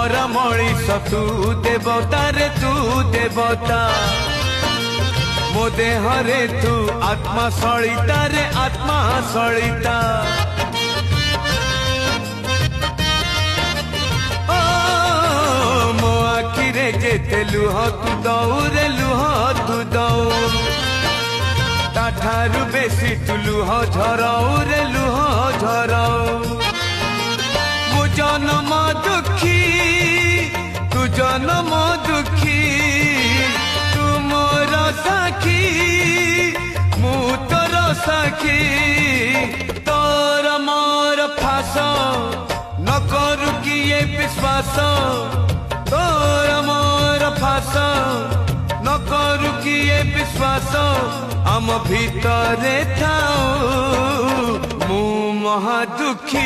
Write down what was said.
मोर मणिष तू देवता रे तू देवता मो देह रे तू आत्मा सलिता रे आत्मा सलिता मो आखि रे जेते लुह तू दऊ रे लुह तू दऊ ताठारु बेसी तू लुह झराऊ रे लुह झराऊ मु जन्म दुखी तू जन्म दुखी तू मोर साखी मु तोर साखी तोर मोर फास न करू किए विश्वास तोर मोर फास न करू किए विश्वास आम भितरे थाऊ मु महा दुखी।